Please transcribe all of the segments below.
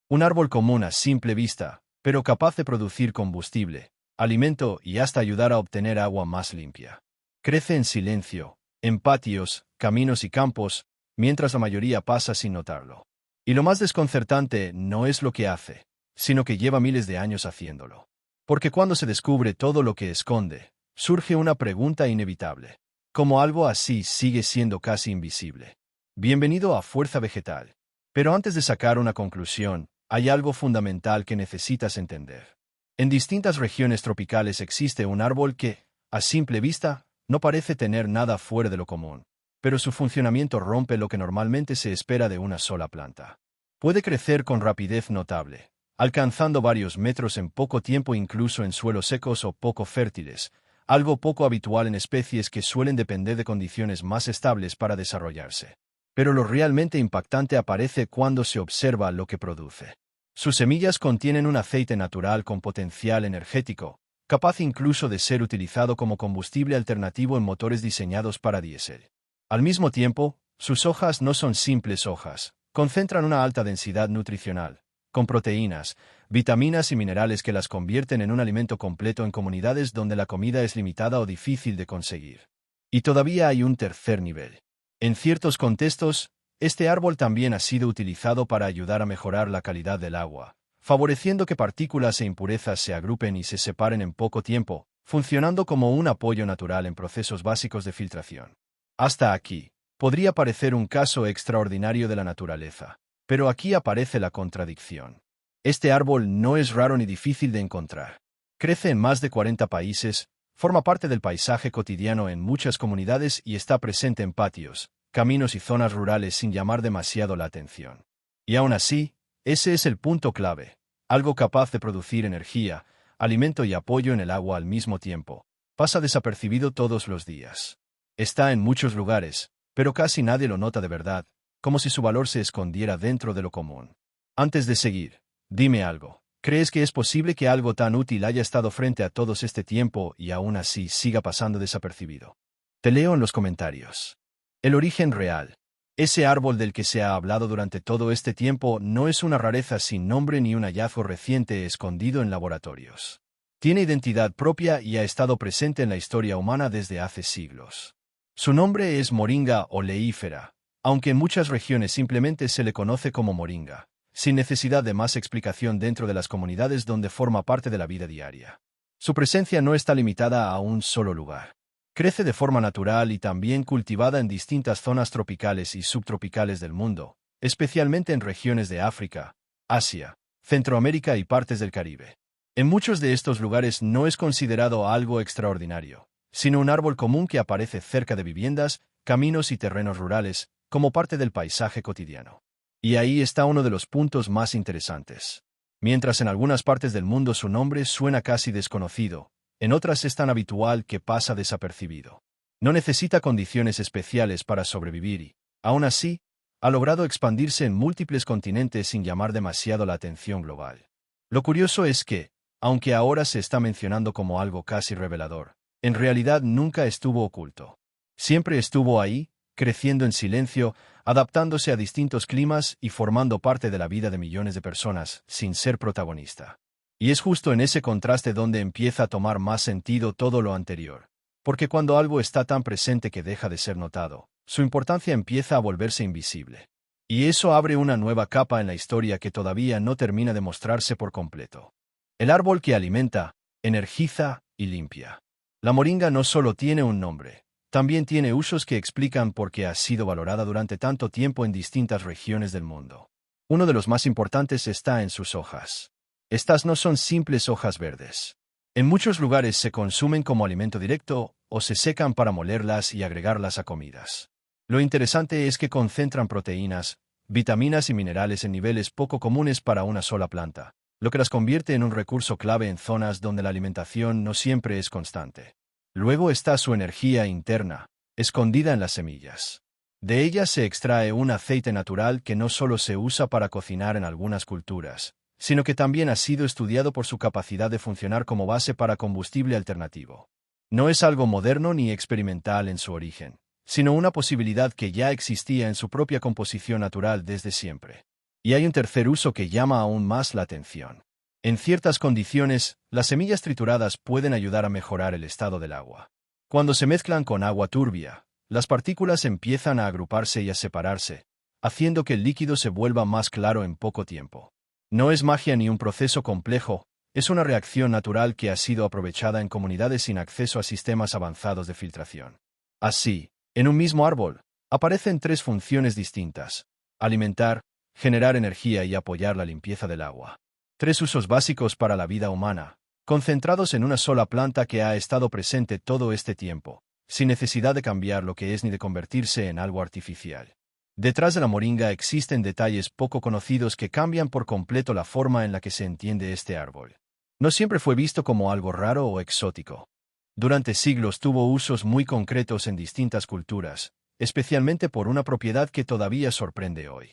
Un árbol común a simple vista, pero capaz de producir combustible, alimento y hasta ayudar a obtener agua más limpia. Crece en silencio, en patios, caminos y campos, mientras la mayoría pasa sin notarlo. Y lo más desconcertante no es lo que hace, sino que lleva miles de años haciéndolo. Porque cuando se descubre todo lo que esconde, surge una pregunta inevitable. ¿Cómo algo así sigue siendo casi invisible? Bienvenido a Fuerza Vegetal. Pero antes de sacar una conclusión, hay algo fundamental que necesitas entender. En distintas regiones tropicales existe un árbol que, a simple vista, no parece tener nada fuera de lo común, pero su funcionamiento rompe lo que normalmente se espera de una sola planta. Puede crecer con rapidez notable, alcanzando varios metros en poco tiempo incluso en suelos secos o poco fértiles, algo poco habitual en especies que suelen depender de condiciones más estables para desarrollarse. Pero lo realmente impactante aparece cuando se observa lo que produce. Sus semillas contienen un aceite natural con potencial energético, capaz incluso de ser utilizado como combustible alternativo en motores diseñados para diésel. Al mismo tiempo, sus hojas no son simples hojas, concentran una alta densidad nutricional, con proteínas, vitaminas y minerales que las convierten en un alimento completo en comunidades donde la comida es limitada o difícil de conseguir. Y todavía hay un tercer nivel. En ciertos contextos, este árbol también ha sido utilizado para ayudar a mejorar la calidad del agua, favoreciendo que partículas e impurezas se agrupen y se separen en poco tiempo, funcionando como un apoyo natural en procesos básicos de filtración. Hasta aquí, podría parecer un caso extraordinario de la naturaleza, pero aquí aparece la contradicción. Este árbol no es raro ni difícil de encontrar. Crece en más de 40 países, forma parte del paisaje cotidiano en muchas comunidades y está presente en patios, caminos y zonas rurales sin llamar demasiado la atención. Y aún así, ese es el punto clave. Algo capaz de producir energía, alimento y apoyo en el agua al mismo tiempo. Pasa desapercibido todos los días. Está en muchos lugares, pero casi nadie lo nota de verdad, como si su valor se escondiera dentro de lo común. Antes de seguir, dime algo. ¿Crees que es posible que algo tan útil haya estado frente a todos este tiempo y aún así siga pasando desapercibido? Te leo en los comentarios. El origen real. Ese árbol del que se ha hablado durante todo este tiempo no es una rareza sin nombre ni un hallazgo reciente escondido en laboratorios. Tiene identidad propia y ha estado presente en la historia humana desde hace siglos. Su nombre es moringa oleífera, aunque en muchas regiones simplemente se le conoce como moringa, sin necesidad de más explicación dentro de las comunidades donde forma parte de la vida diaria. Su presencia no está limitada a un solo lugar. Crece de forma natural y también cultivada en distintas zonas tropicales y subtropicales del mundo, especialmente en regiones de África, Asia, Centroamérica y partes del Caribe. En muchos de estos lugares no es considerado algo extraordinario, sino un árbol común que aparece cerca de viviendas, caminos y terrenos rurales, como parte del paisaje cotidiano. Y ahí está uno de los puntos más interesantes. Mientras en algunas partes del mundo su nombre suena casi desconocido, en otras es tan habitual que pasa desapercibido. No necesita condiciones especiales para sobrevivir y, aún así, ha logrado expandirse en múltiples continentes sin llamar demasiado la atención global. Lo curioso es que, aunque ahora se está mencionando como algo casi revelador, en realidad nunca estuvo oculto. Siempre estuvo ahí, creciendo en silencio, adaptándose a distintos climas y formando parte de la vida de millones de personas, sin ser protagonista. Y es justo en ese contraste donde empieza a tomar más sentido todo lo anterior. Porque cuando algo está tan presente que deja de ser notado, su importancia empieza a volverse invisible. Y eso abre una nueva capa en la historia que todavía no termina de mostrarse por completo. El árbol que alimenta, energiza y limpia. La moringa no solo tiene un nombre, también tiene usos que explican por qué ha sido valorada durante tanto tiempo en distintas regiones del mundo. Uno de los más importantes está en sus hojas. Estas no son simples hojas verdes. En muchos lugares se consumen como alimento directo o se secan para molerlas y agregarlas a comidas. Lo interesante es que concentran proteínas, vitaminas y minerales en niveles poco comunes para una sola planta, lo que las convierte en un recurso clave en zonas donde la alimentación no siempre es constante. Luego está su energía interna, escondida en las semillas. De ellas se extrae un aceite natural que no solo se usa para cocinar en algunas culturas, sino que también ha sido estudiado por su capacidad de funcionar como base para combustible alternativo. No es algo moderno ni experimental en su origen, sino una posibilidad que ya existía en su propia composición natural desde siempre. Y hay un tercer uso que llama aún más la atención. En ciertas condiciones, las semillas trituradas pueden ayudar a mejorar el estado del agua. Cuando se mezclan con agua turbia, las partículas empiezan a agruparse y a separarse, haciendo que el líquido se vuelva más claro en poco tiempo. No es magia ni un proceso complejo, es una reacción natural que ha sido aprovechada en comunidades sin acceso a sistemas avanzados de filtración. Así, en un mismo árbol, aparecen tres funciones distintas: alimentar, generar energía y apoyar la limpieza del agua. Tres usos básicos para la vida humana, concentrados en una sola planta que ha estado presente todo este tiempo, sin necesidad de cambiar lo que es ni de convertirse en algo artificial. Detrás de la moringa existen detalles poco conocidos que cambian por completo la forma en la que se entiende este árbol. No siempre fue visto como algo raro o exótico. Durante siglos tuvo usos muy concretos en distintas culturas, especialmente por una propiedad que todavía sorprende hoy.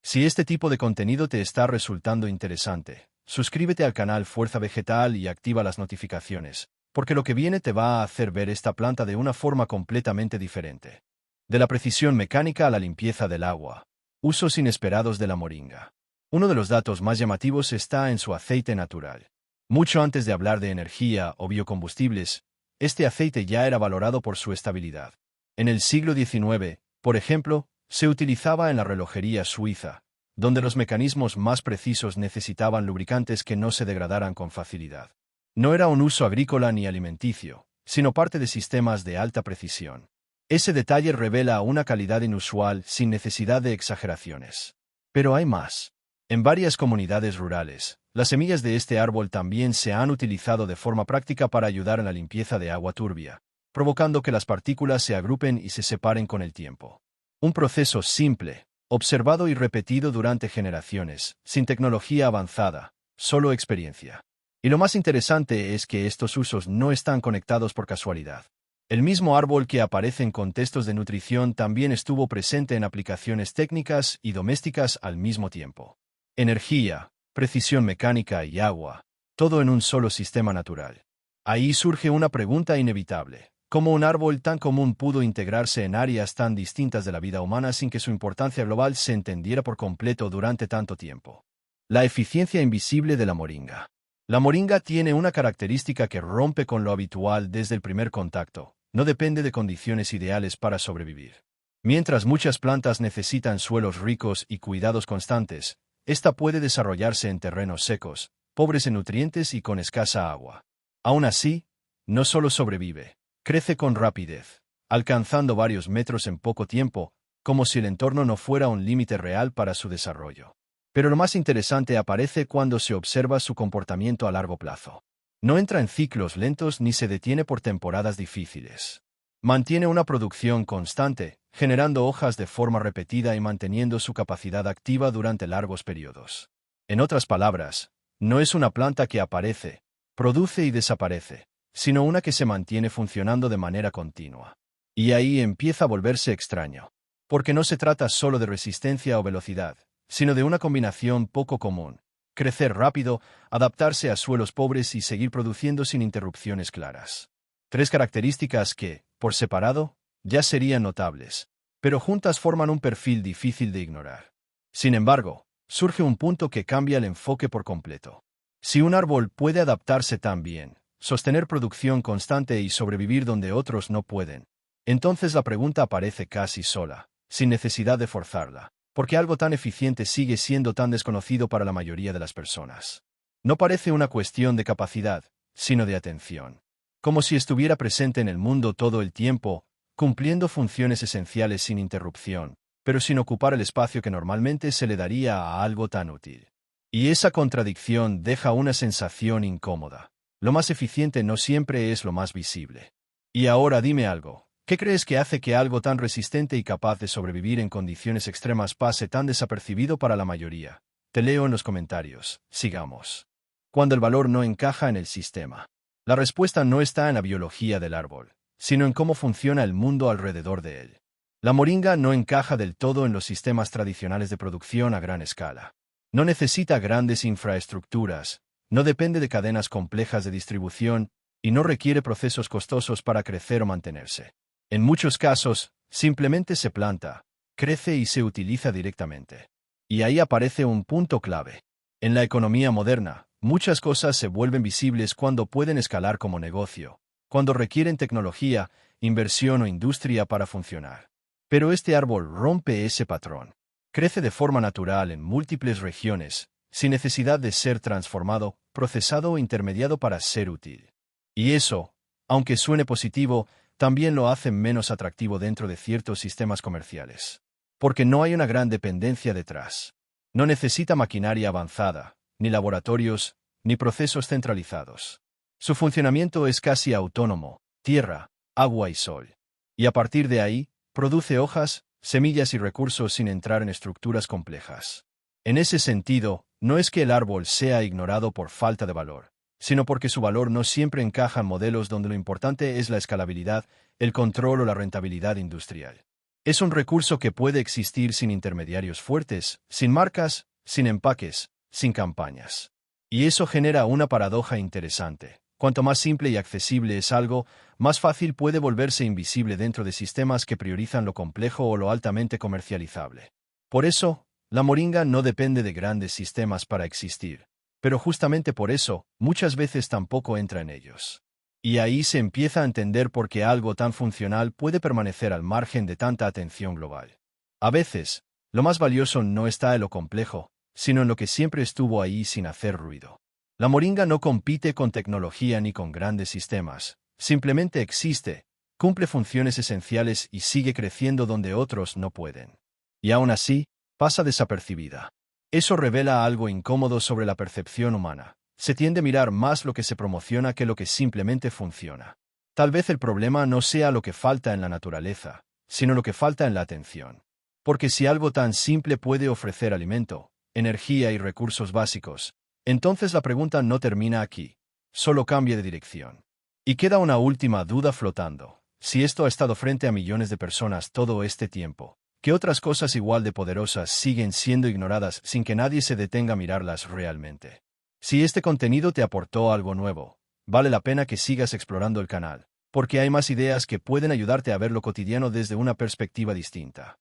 Si este tipo de contenido te está resultando interesante, suscríbete al canal Fuerza Vegetal y activa las notificaciones, porque lo que viene te va a hacer ver esta planta de una forma completamente diferente. De la precisión mecánica a la limpieza del agua. Usos inesperados de la moringa. Uno de los datos más llamativos está en su aceite natural. Mucho antes de hablar de energía o biocombustibles, este aceite ya era valorado por su estabilidad. En el siglo XIX, por ejemplo, se utilizaba en la relojería suiza, donde los mecanismos más precisos necesitaban lubricantes que no se degradaran con facilidad. No era un uso agrícola ni alimenticio, sino parte de sistemas de alta precisión. Ese detalle revela una calidad inusual sin necesidad de exageraciones. Pero hay más. En varias comunidades rurales, las semillas de este árbol también se han utilizado de forma práctica para ayudar en la limpieza de agua turbia, provocando que las partículas se agrupen y se separen con el tiempo. Un proceso simple, observado y repetido durante generaciones, sin tecnología avanzada, solo experiencia. Y lo más interesante es que estos usos no están conectados por casualidad. El mismo árbol que aparece en contextos de nutrición también estuvo presente en aplicaciones técnicas y domésticas al mismo tiempo. Energía, precisión mecánica y agua, todo en un solo sistema natural. Ahí surge una pregunta inevitable. ¿Cómo un árbol tan común pudo integrarse en áreas tan distintas de la vida humana sin que su importancia global se entendiera por completo durante tanto tiempo? La eficiencia invisible de la moringa. La moringa tiene una característica que rompe con lo habitual desde el primer contacto. No depende de condiciones ideales para sobrevivir. Mientras muchas plantas necesitan suelos ricos y cuidados constantes, esta puede desarrollarse en terrenos secos, pobres en nutrientes y con escasa agua. Aún así, no solo sobrevive, crece con rapidez, alcanzando varios metros en poco tiempo, como si el entorno no fuera un límite real para su desarrollo. Pero lo más interesante aparece cuando se observa su comportamiento a largo plazo. No entra en ciclos lentos ni se detiene por temporadas difíciles. Mantiene una producción constante, generando hojas de forma repetida y manteniendo su capacidad activa durante largos periodos. En otras palabras, no es una planta que aparece, produce y desaparece, sino una que se mantiene funcionando de manera continua. Y ahí empieza a volverse extraño. Porque no se trata solo de resistencia o velocidad, sino de una combinación poco común: crecer rápido, adaptarse a suelos pobres y seguir produciendo sin interrupciones claras. Tres características que, por separado, ya serían notables, pero juntas forman un perfil difícil de ignorar. Sin embargo, surge un punto que cambia el enfoque por completo. Si un árbol puede adaptarse tan bien, sostener producción constante y sobrevivir donde otros no pueden, entonces la pregunta aparece casi sola, sin necesidad de forzarla. ¿Por qué algo tan eficiente sigue siendo tan desconocido para la mayoría de las personas? No parece una cuestión de capacidad, sino de atención. Como si estuviera presente en el mundo todo el tiempo, cumpliendo funciones esenciales sin interrupción, pero sin ocupar el espacio que normalmente se le daría a algo tan útil. Y esa contradicción deja una sensación incómoda. Lo más eficiente no siempre es lo más visible. Y ahora dime algo. ¿Qué crees que hace que algo tan resistente y capaz de sobrevivir en condiciones extremas pase tan desapercibido para la mayoría? Te leo en los comentarios. Sigamos. Cuando el valor no encaja en el sistema. La respuesta no está en la biología del árbol, sino en cómo funciona el mundo alrededor de él. La moringa no encaja del todo en los sistemas tradicionales de producción a gran escala. No necesita grandes infraestructuras, no depende de cadenas complejas de distribución y no requiere procesos costosos para crecer o mantenerse. En muchos casos, simplemente se planta, crece y se utiliza directamente. Y ahí aparece un punto clave. En la economía moderna, muchas cosas se vuelven visibles cuando pueden escalar como negocio, cuando requieren tecnología, inversión o industria para funcionar. Pero este árbol rompe ese patrón. Crece de forma natural en múltiples regiones, sin necesidad de ser transformado, procesado o intermediado para ser útil. Y eso, aunque suene positivo, también lo hace menos atractivo dentro de ciertos sistemas comerciales. Porque no hay una gran dependencia detrás. No necesita maquinaria avanzada, ni laboratorios, ni procesos centralizados. Su funcionamiento es casi autónomo: tierra, agua y sol. Y a partir de ahí, produce hojas, semillas y recursos sin entrar en estructuras complejas. En ese sentido, no es que el árbol sea ignorado por falta de valor, sino porque su valor no siempre encaja en modelos donde lo importante es la escalabilidad, el control o la rentabilidad industrial. Es un recurso que puede existir sin intermediarios fuertes, sin marcas, sin empaques, sin campañas. Y eso genera una paradoja interesante. Cuanto más simple y accesible es algo, más fácil puede volverse invisible dentro de sistemas que priorizan lo complejo o lo altamente comercializable. Por eso, la moringa no depende de grandes sistemas para existir, pero justamente por eso, muchas veces tampoco entra en ellos. Y ahí se empieza a entender por qué algo tan funcional puede permanecer al margen de tanta atención global. A veces, lo más valioso no está en lo complejo, sino en lo que siempre estuvo ahí sin hacer ruido. La moringa no compite con tecnología ni con grandes sistemas, simplemente existe, cumple funciones esenciales y sigue creciendo donde otros no pueden. Y aún así, pasa desapercibida. Eso revela algo incómodo sobre la percepción humana. Se tiende a mirar más lo que se promociona que lo que simplemente funciona. Tal vez el problema no sea lo que falta en la naturaleza, sino lo que falta en la atención. Porque si algo tan simple puede ofrecer alimento, energía y recursos básicos, entonces la pregunta no termina aquí, solo cambia de dirección. Y queda una última duda flotando. Si esto ha estado frente a millones de personas todo este tiempo, ¿qué otras cosas igual de poderosas siguen siendo ignoradas sin que nadie se detenga a mirarlas realmente? Si este contenido te aportó algo nuevo, vale la pena que sigas explorando el canal, porque hay más ideas que pueden ayudarte a ver lo cotidiano desde una perspectiva distinta.